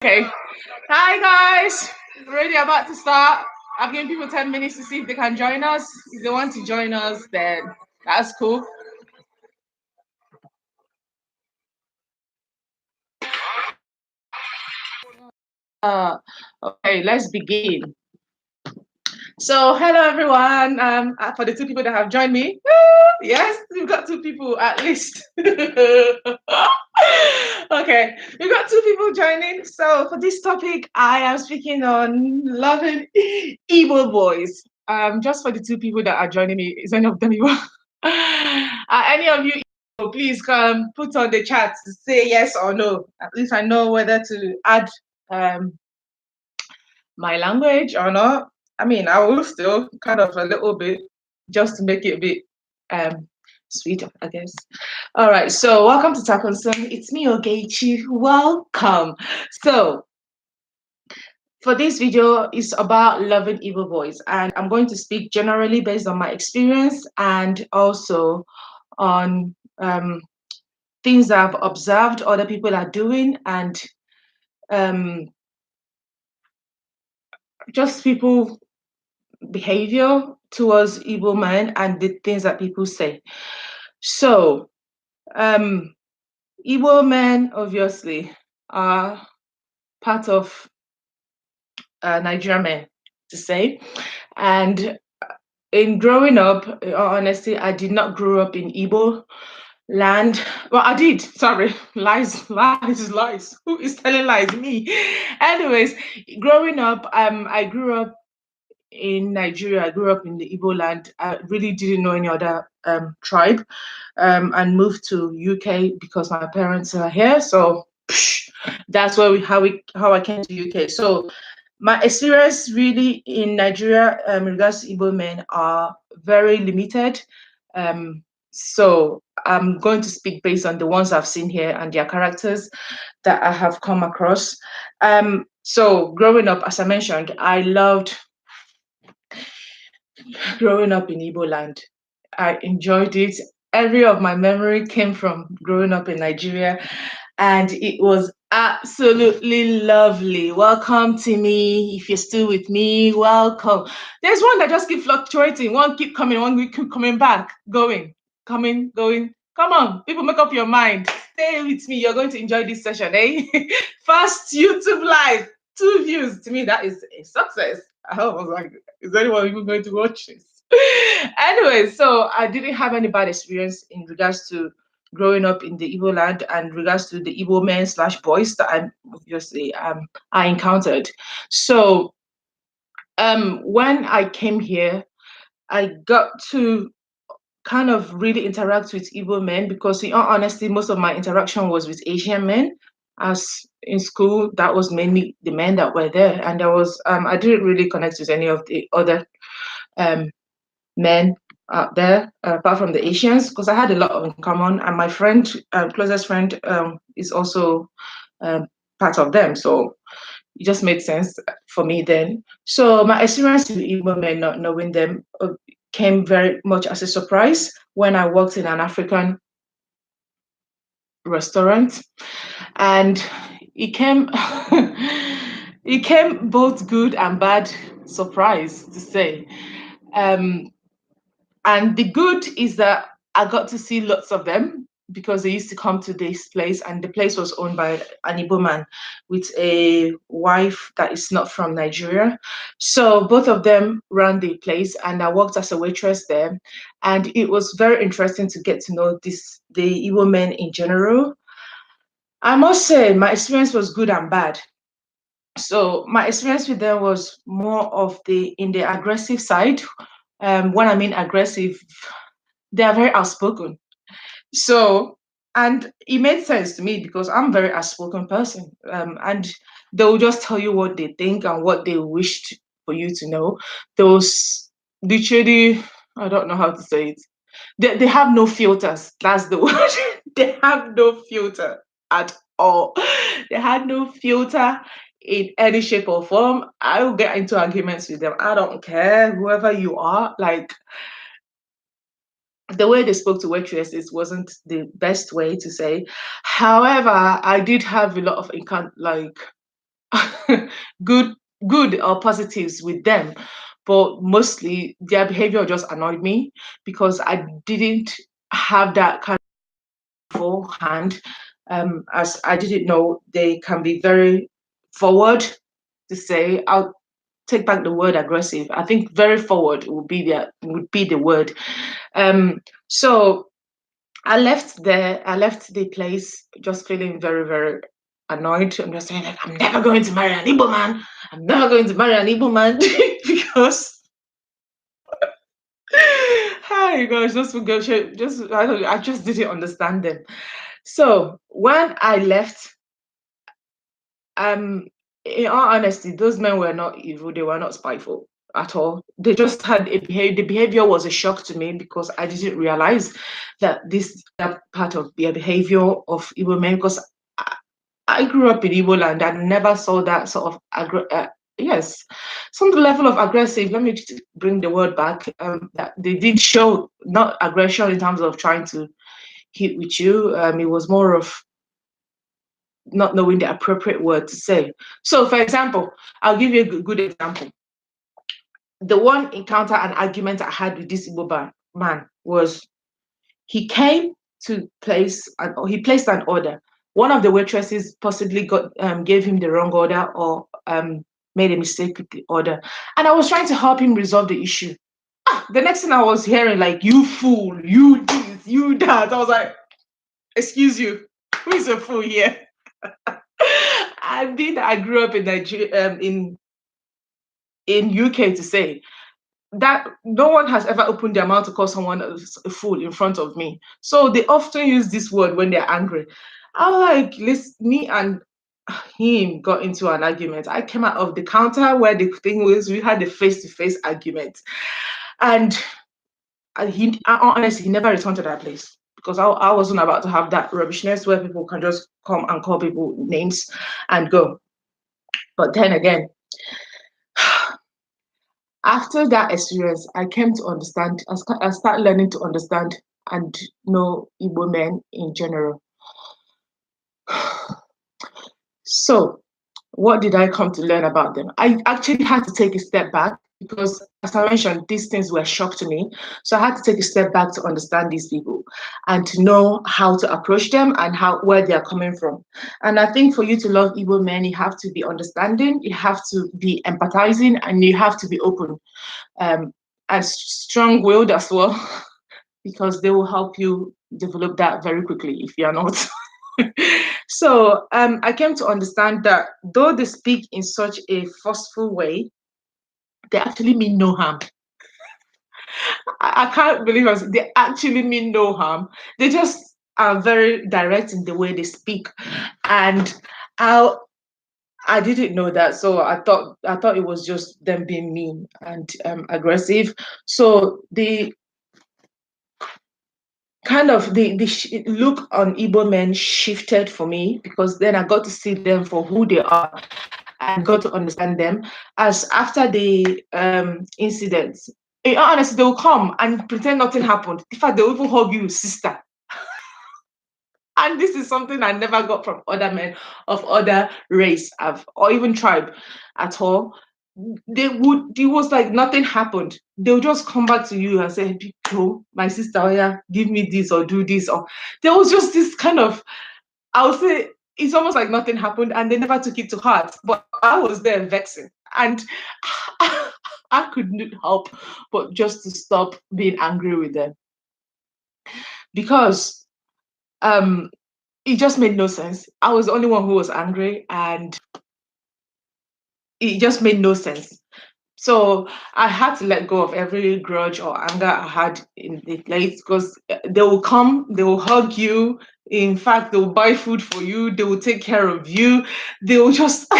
Okay. Hi guys. Already about to start. I've given people 10 minutes to see if they can join us. If they want to join us, then that's cool. Okay, let's begin. So, hello everyone. For the two people that have joined me, yes, we've got two people at least. Okay, we've got two people joining. So, for this topic, I am speaking on loving Igbo boys. Just for the two people that are joining me, is any of them Igbo? Any of you, Igbo, please come put on the chat to say yes or no. At least I know whether to add um my language or not. I mean, I will still kind of a little bit just to make it a bit um sweeter, I guess. All right, so welcome to Talkinsen. It's me, Ogechi. Welcome. So for this video, it's about loving evil boys, and I'm going to speak generally based on my experience and also on things that I've observed other people are doing and um, just people behavior towards Igbo men and the things that people say. So, Igbo men obviously are part of Nigerian men, to say. And in growing up, honestly, I did not grow up in Igbo land. Well, I did. Sorry, lies. Who is telling lies? Me. Anyways, growing up, I grew up in Nigeria. I grew up in the Igbo land. I really didn't know any other tribe, and moved to UK because my parents are here. So that's how I came to UK. So my experience really in Nigeria in regards to Igbo men are very limited. So I'm going to speak based on the ones I've seen here and their characters that I have come across. So growing up, as I mentioned, I loved growing up in Igbo land. I enjoyed it. Every of my memory came from growing up in Nigeria, and it was absolutely lovely. Welcome to me. If you're still with me, welcome. There's one that just keep fluctuating. One keep coming, one keep coming back, going, coming, going. Come on, people, make up your mind. Stay with me. You're going to enjoy this session, eh? First YouTube live, 2 views. To me, that is a success. I was like, is anyone even going to watch this? Anyway, so I didn't have any bad experience in regards to growing up in the Igbo land and regards to the Igbo men slash boys that I encountered. So when I came here, I got to kind of really interact with Igbo men because in all honesty, most of my interaction was with Asian men. As in school, that was mainly the men that were there, and there was I didn't really connect with any of the other men out there apart from the Asians because I had a lot of in common, and my friend, closest friend, is also part of them. So it just made sense for me then. So my experience with Igbo men, not knowing them, came very much as a surprise when I worked in an African restaurant, and it came it came both good and bad surprise to say. Um, And the good is that I got to see lots of them because they used to come to this place, and the place was owned by an Igbo man with a wife that is not from Nigeria. So both of them ran the place, and I worked as a waitress there. And it was very interesting to get to know the Igbo men in general. I must say my experience was good and bad. So my experience with them was more of the in the aggressive side. When I mean aggressive, they are very outspoken. So, and it made sense to me because I'm a very outspoken person. And they'll just tell you what they think and what they wished for you to know. Those literally, I don't know how to say it. They have no filters. That's the word. They have no filter at all. They had no filter in any shape or form. I will get into arguments with them. I don't care, whoever you are. Like, the way they spoke to waitresses wasn't the best way to say. However, I did have a lot of good good or positives with them, but mostly their behavior just annoyed me because I didn't have that kind of beforehand. As I didn't know they can be very forward, to say. I'll take back the word aggressive. I think very forward would be the word. So I left the place just feeling very, very annoyed. I'm just saying, like, I'm never going to marry an Igbo man. I'm never going to marry an Igbo man because hi gosh, just I don't I just didn't understand them. So when I left, um, in all honesty, those men were not evil, they were not spiteful at all. They just had a behavior. The behavior was a shock to me because I didn't realize that part of their behavior of Igbo men, because I grew up in Igbo land and never saw that sort of yes, some level of aggressive. Let me just bring the word back. That they did show not aggression in terms of trying to hit with you. It was more of not knowing the appropriate word to say. So, for example, I'll give you a good example. The one encounter and argument I had with this Igbo man was he came to he placed an order. One of the waitresses possibly gave him the wrong order or made a mistake with the order, and I was trying to help him resolve the issue. The next thing I was hearing, like, "You fool, you this, you that." I was like, "Excuse you, who is a fool here?" I grew up in Nigeria, in UK, to say that no one has ever opened their mouth to call someone a fool in front of me. So they often use this word when they're angry. I was like, listen, me and him got into an argument. I came out of the counter where the thing was, we had a face-to-face argument. And honestly, he never returned to that place because I wasn't about to have that rubbishness where people can just come and call people names and go. But then again, after that experience, I came to understand, I started learning to understand and know Igbo men in general. So, what did I come to learn about them? I actually had to take a step back because, as I mentioned, these things were shock to me. So I had to take a step back to understand these people and to know how to approach them and where they are coming from. And I think for you to love Igbo men, you have to be understanding, you have to be empathizing, and you have to be open, um, and strong-willed as well, because they will help you develop that very quickly if you are not. So I came to understand that though they speak in such a forceful way, they actually mean no harm. I can't believe it. They actually mean no harm. They just are very direct in the way they speak. And I I didn't know that, so I thought it was just them being mean and aggressive. So the kind of the look on Igbo men shifted for me because then I got to see them for who they are and got to understand them. As after the incidents, honestly, they will come and pretend nothing happened. In fact, they will even hug you, sister. And this is something I never got from other men of other race or even tribe at all. It was like nothing happened. They'll just come back to you and say, "Oh, my sister, oh yeah, give me this or do this." Or there was just this kind of, I would say it's almost like nothing happened and they never took it to heart. But I was there vexing. And I couldn't help but just to stop being angry with them because um it just made no sense. I was the only one who was angry and it just made no sense. So I had to let go of every grudge or anger I had in the place because they will come, they will hug you. In fact, they will buy food for you. They will take care of you. They will just,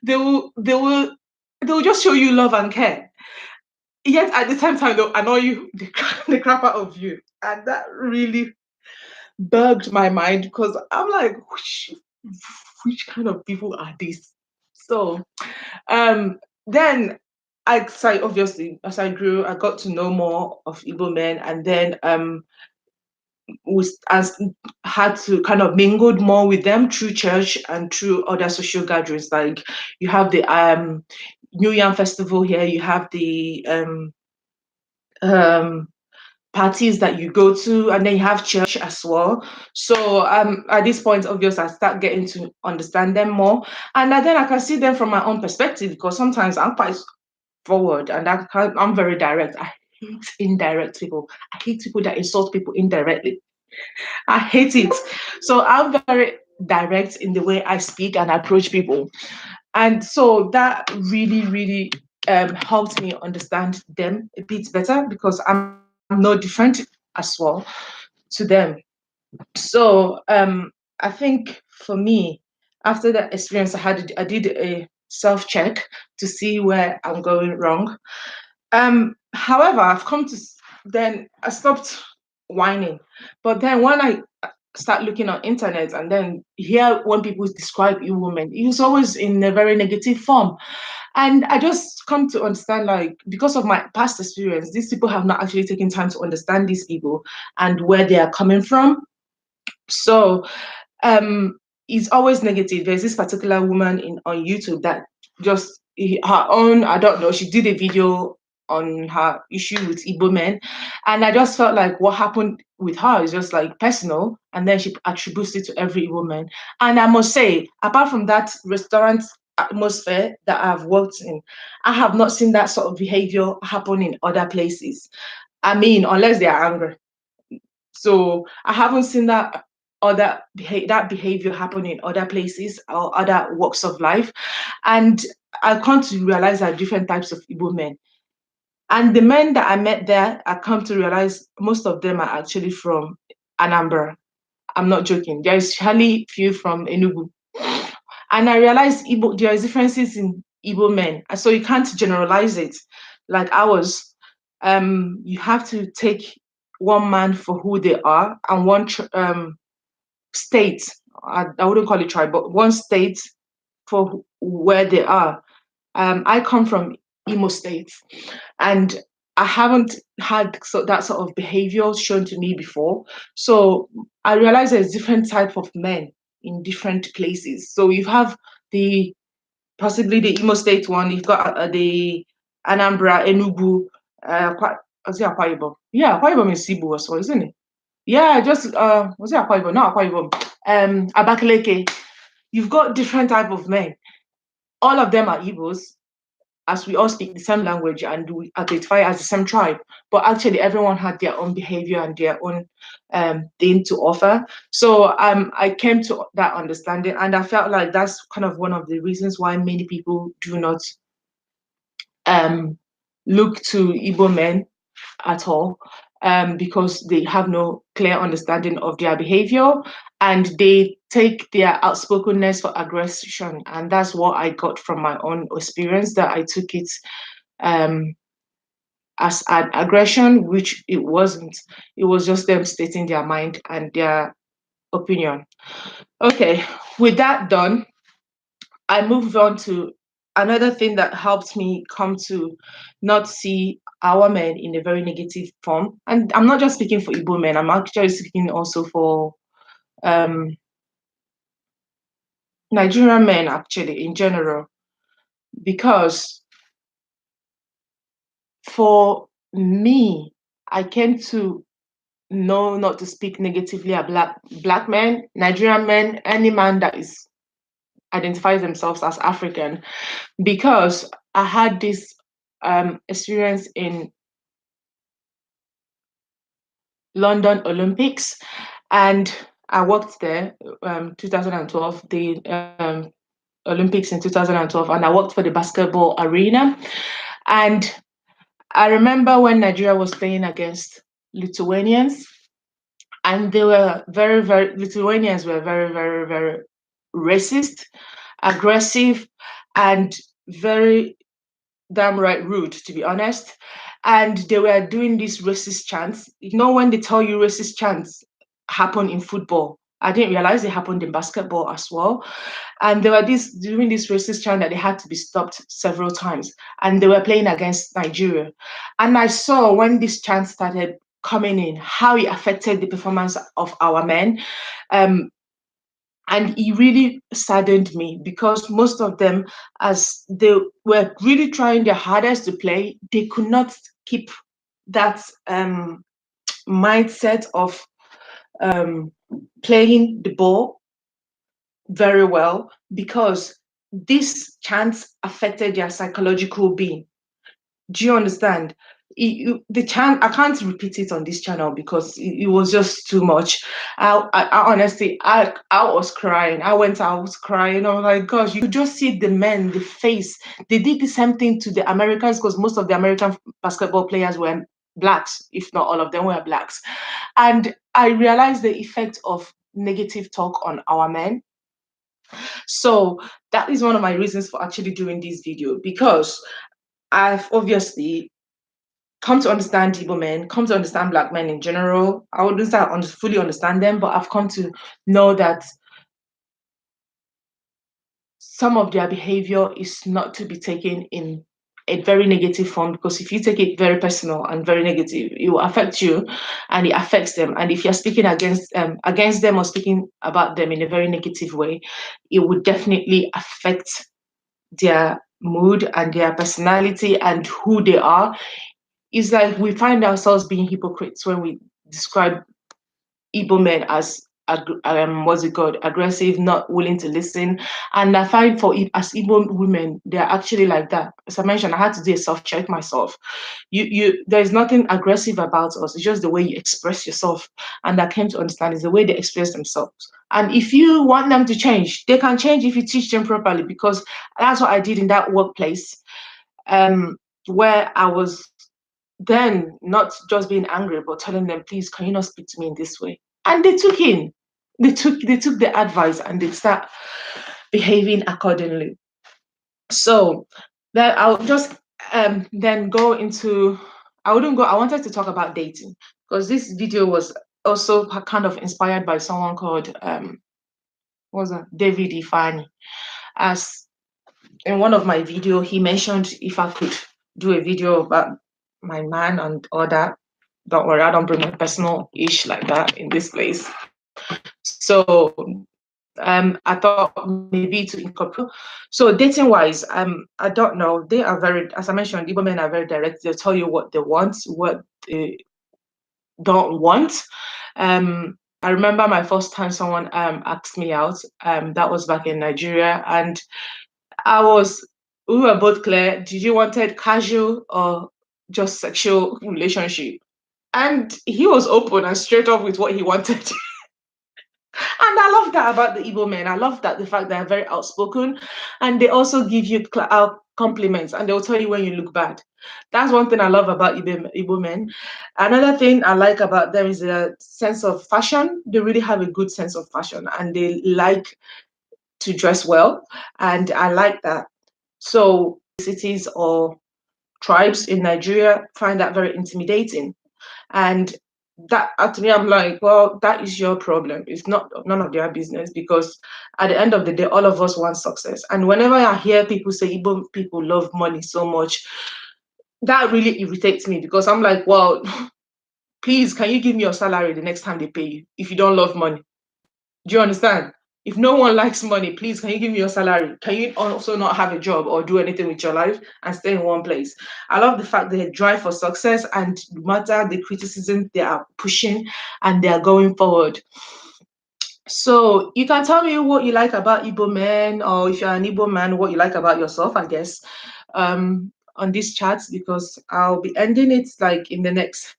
they will just show you love and care. Yet at the same time, they'll annoy you, the crap out of you, and that really bugged my mind because I'm like, which kind of people are these? So then obviously as I grew, I got to know more of Igbo men, and then was as had to kind of mingled more with them through church and through other social gatherings. Like you have the New Yam Festival here, you have the um, parties that you go to, and then you have church as well. So at this point, obviously, I start getting to understand them more, and then I can see them from my own perspective, because sometimes I'm quite forward and I'm very direct. I hate indirect people. I hate people that insult people indirectly. I hate it. So I'm very direct in the way I speak and approach people. And so that really, really helped me understand them a bit better, because I'm no different as well to them. So I think for me, after that experience, I did a self check to see where I'm going wrong. However, I've come to then I stopped whining. But then when I start looking on internet and then hear when people describe Igbo women, it's always in a very negative form. And I just come to understand, like, because of my past experience, these people have not actually taken time to understand these people and where they are coming from. So it's always negative. There's this particular woman on YouTube that just her own, I don't know, she did a video on her issue with Igbo men. And I just felt like what happened with her is just like personal. And then she attributes it to every Igbo man. And I must say, apart from that restaurant atmosphere that I've worked in, I have not seen that sort of behavior happen in other places. I mean, unless they are angry. So I haven't seen that behavior happen in other places or other walks of life. And I come to realize there are different types of Igbo men. And the men that I met there, I come to realize most of them are actually from Anambra. I'm not joking. There is hardly few from Enugu. And I realized there is differences in Igbo men. And so you can't generalize it like ours. You have to take one man for who they are and one state. I wouldn't call it tribe, but one state for where they are. I come from Imo State, and I haven't had that sort of behavior shown to me before. So I realize there's different type of men in different places. So you have the possibly the Imo State one. You've got the Anambra, Enugu, is it Akwa Ibom? Yeah, Akwa Ibom is Cebu as well, isn't it? Yeah, just was it Akwa Ibom? Not Akwa Ibom. Abakaleke. You've got different type of men. All of them are Igbos, as we all speak the same language and we identify as the same tribe. But actually, everyone had their own behavior and their own thing to offer. So I came to that understanding, and I felt like that's kind of one of the reasons why many people do not um, look to Igbo men at all, because they have no clear understanding of their behavior, and they take their outspokenness for aggression. And that's what I got from my own experience, that I took it um, as an aggression, which it wasn't. It was just them stating their mind and their opinion. Okay, with that done, I moved on to another thing that helped me come to not see our men in a very negative form. And I'm not just speaking for Igbo men, I'm actually speaking also for um, Nigerian men, actually, in general. Because for me, I came to know not to speak negatively about black men, Nigerian men, any man that is identifies themselves as African, because I had this experience in London Olympics, and I worked there 2012, the Olympics in 2012, and I worked for the basketball arena. And I remember when Nigeria was playing against Lithuanians, and they were Lithuanians were very, very, very racist, aggressive, and very damn right rude, to be honest. And they were doing these racist chants. You know, when they tell you racist chants happen in football, I didn't realize it happened in basketball as well. And they were doing this racist chant that they had to be stopped several times. And they were playing against Nigeria. And I saw when this chant started, coming in, how it affected the performance of our men. Um, and it really saddened me because most of them, as they were really trying their hardest to play, they could not keep that mindset of um, playing the ball very well, because this chance affected their psychological being. Do you understand? The chant, I can't repeat it on this channel because it was just too much. I honestly, I was crying. I went out crying. I was like, gosh, you could just see the men, the face. They did the same thing to the Americans because most of the American basketball players were blacks, if not all of them were blacks. And I realized the effect of negative talk on our men. So that is one of my reasons for actually doing this video, because I've obviously come to understand Igbo men, come to understand Black men in general. I wouldn't say I fully understand them, but I've come to know that some of their behavior is not to be taken in a very negative form, because if you take it very personal and very negative, it will affect you and it affects them. And if you're speaking against them or speaking about them in a very negative way, it would definitely affect their mood and their personality and who they are. It's like we find ourselves being hypocrites when we describe Igbo men as what's it called, aggressive, not willing to listen. And I find as Igbo women, they're actually like that. As I mentioned, I had to do a self check myself. There's nothing aggressive about us. It's just the way you express yourself. And I came to understand is the way they express themselves. And if you want them to change, they can change if you teach them properly, because that's what I did in that workplace, where I was then not just being angry, but telling them, please, can you not speak to me in this way? And they took the advice and they start behaving accordingly. So that I'll just then go into, I wanted to talk about dating, because this video was also kind of inspired by someone called what was that, David Ifani. As in one of my video, he mentioned if I could do a video about my man and all that. Don't worry, I don't bring my personal ish like that in this place. So I thought maybe to incorporate. So dating wise, I don't know. They are very, as I mentioned, Igbo men are very direct. They'll tell you what they want, what they don't want. I remember my first time someone asked me out. That was back in Nigeria, and we were both clear. Did you wanted casual or just sexual relationship? And he was open and straight up with what he wanted. And I love that about the Igbo men. I love that the fact they're very outspoken, and they also give you compliments, and they'll tell you when you look bad. That's one thing I love about Igbo men. Another thing I like about them is a sense of fashion. They really have a good sense of fashion, and they like to dress well, and I like that. So cities or tribes in Nigeria find that very intimidating. And that to me, I'm like, well, that is your problem. It's not none of their business, because at the end of the day, all of us want success. And whenever I hear people say Igbo people love money so much, that really irritates me, because I'm like, well, please, can you give me your salary the next time they pay you if you don't love money? Do you understand? If no one likes money, please, can you give me your salary? Can you also not have a job or do anything with your life and stay in one place? I love the fact they drive for success, and no matter the criticism, they are pushing and they are going forward. So you can tell me what you like about Igbo men, or if you're an Igbo man, what you like about yourself, I guess, on this chat, because I'll be ending it like in the next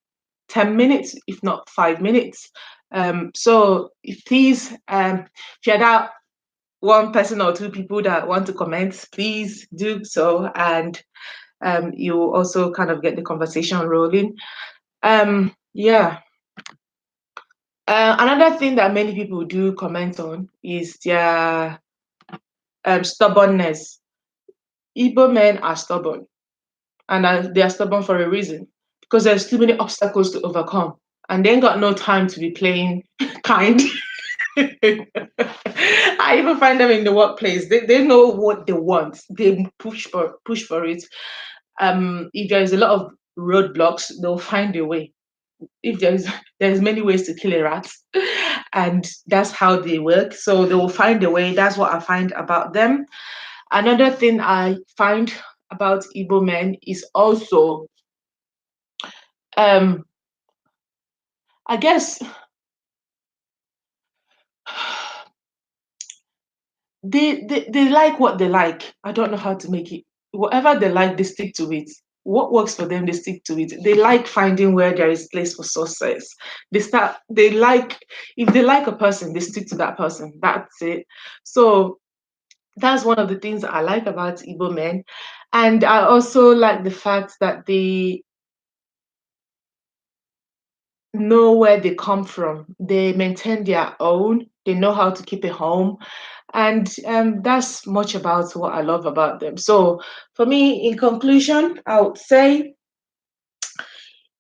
10 minutes, if not 5 minutes. So please, if you're that one person or two people that want to comment, please do so, and you also kind of get the conversation rolling. Yeah. Another thing that many people do comment on is their stubbornness. Igbo men are stubborn, and they are stubborn for a reason, because there's too many obstacles to overcome, and they ain't got no time to be playing kind. I even find them in the workplace. They know what they want. They push for it. If there is a lot of roadblocks, they'll find a way. if there's many ways to kill a rat, and that's how they work. So they will find a way. That's what I find about them. Another thing I find about Igbo men is also, um, I guess, they like what they like. I don't know how to make it. Whatever they like, they stick to it. What works for them, they stick to it. They like finding where there is place for success. They like, if they like a person, they stick to that person. That's it. So that's one of the things I like about Igbo men. And I also like the fact that they know where they come from. They maintain their own. They know how to keep a home. And that's much about what I love about them. So, for me, in conclusion, I would say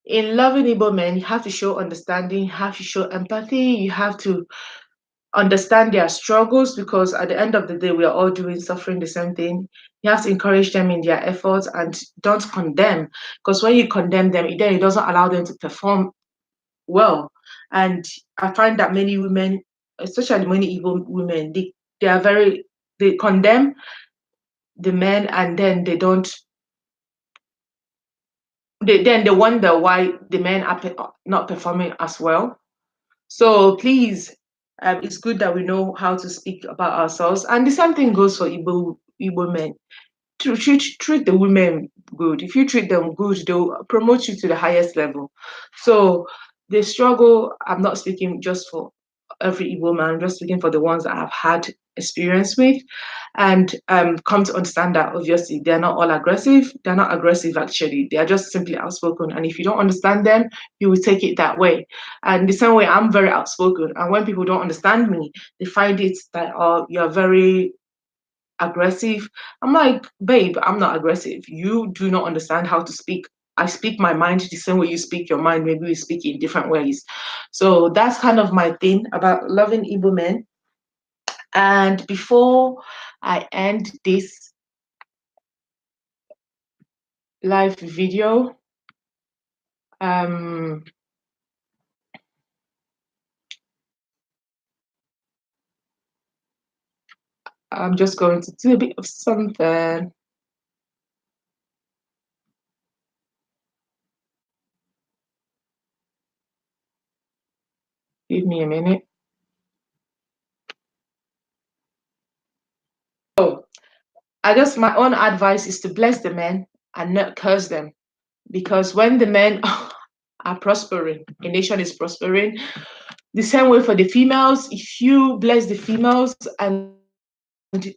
in loving Igbo men, you have to show understanding, you have to show empathy, you have to understand their struggles, because at the end of the day, we are all doing suffering the same thing. You have to encourage them in their efforts and don't condemn, because when you condemn them, then it doesn't allow them to perform well. And I find that many women, especially many Igbo women, they are very, they condemn the men, and then they wonder why the men are not performing as well. So please, it's good that we know how to speak about ourselves, and the same thing goes for Igbo men. Treat the women good. If you treat them good, they'll promote you to the highest level. So the struggle, I'm not speaking just for every Igbo man, I'm just speaking for the ones that I've had experience with, and come to understand that obviously they're not all aggressive. They're not aggressive actually. They are just simply outspoken. And if you don't understand them, you will take it that way. And the same way I'm very outspoken. And when people don't understand me, they find it that, oh, you're very aggressive. I'm like, babe, I'm not aggressive. You do not understand how to speak. I speak my mind the same way you speak your mind. Maybe we speak in different ways. So that's kind of my thing about loving Igbo men. And before I end this live video, um, I'm just going to do a bit of something. Give me a minute. So I guess my own advice is to bless the men and not curse them. Because when the men are prospering, a nation is prospering. The same way for the females, if you bless the females and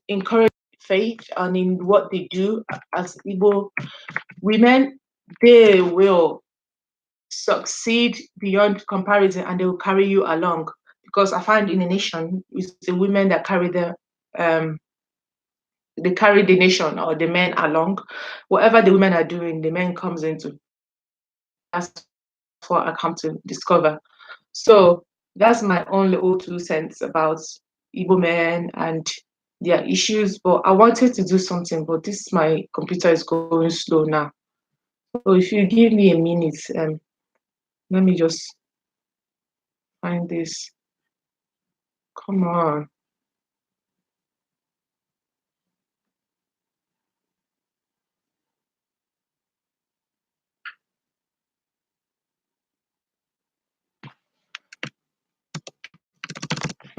encourage faith and in what they do as Igbo women, they will succeed beyond comparison, and they will carry you along. Because I find in a nation, it's the women that um, carry the nation or the men along. Whatever the women are doing, the men comes into. That's what I come to discover. So that's my own little 2 cents about Igbo men and their issues. But I wanted to do something, but this my computer is going slow now. So if you give me a minute, let me just find this. Come on.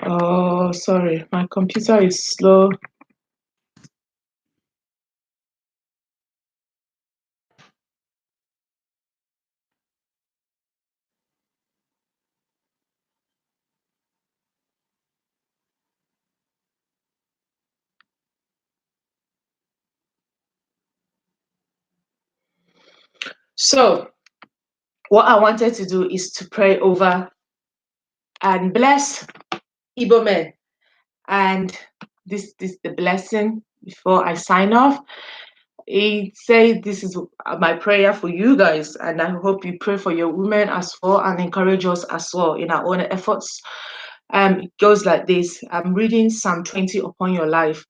Oh, sorry, my computer is slow. So what I wanted to do is to pray over and bless Igbo men. And this the blessing before I sign off. It say this is my prayer for you guys, and I hope you pray for your women as well and encourage us as well in our own efforts. It goes like this. I'm reading Psalm 20 upon your life.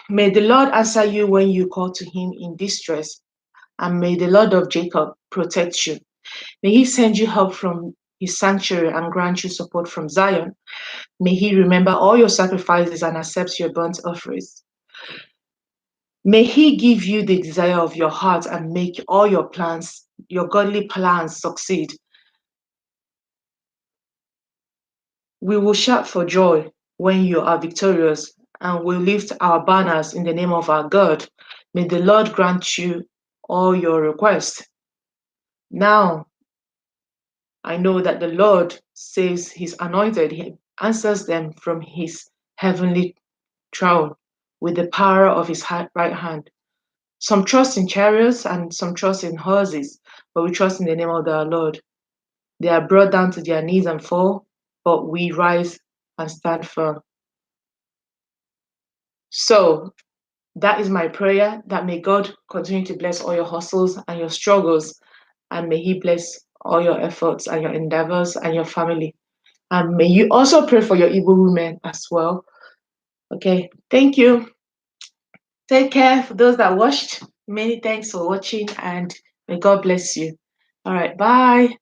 May the Lord answer you when you call to him in distress, and may the Lord of Jacob protect you. May He send you help from His sanctuary and grant you support from Zion. May He remember all your sacrifices and accept your burnt offerings. May He give you the desire of your heart and make all your plans, your godly plans, succeed. We will shout for joy when you are victorious, and will lift our banners in the name of our God. May the Lord grant you all your requests. Now, I know that the Lord saves His anointed. He answers them from His heavenly throne with the power of His right hand. Some trust in chariots and some trust in horses, but we trust in the name of our Lord. They are brought down to their knees and fall, but we rise and stand firm. So that is my prayer, that may God continue to bless all your hustles and your struggles, and may He bless all your efforts and your endeavors and your family. And may you also pray for your Igbo women as well. Okay, thank you. Take care for those that watched. Many thanks for watching, and may God bless you. All right, bye.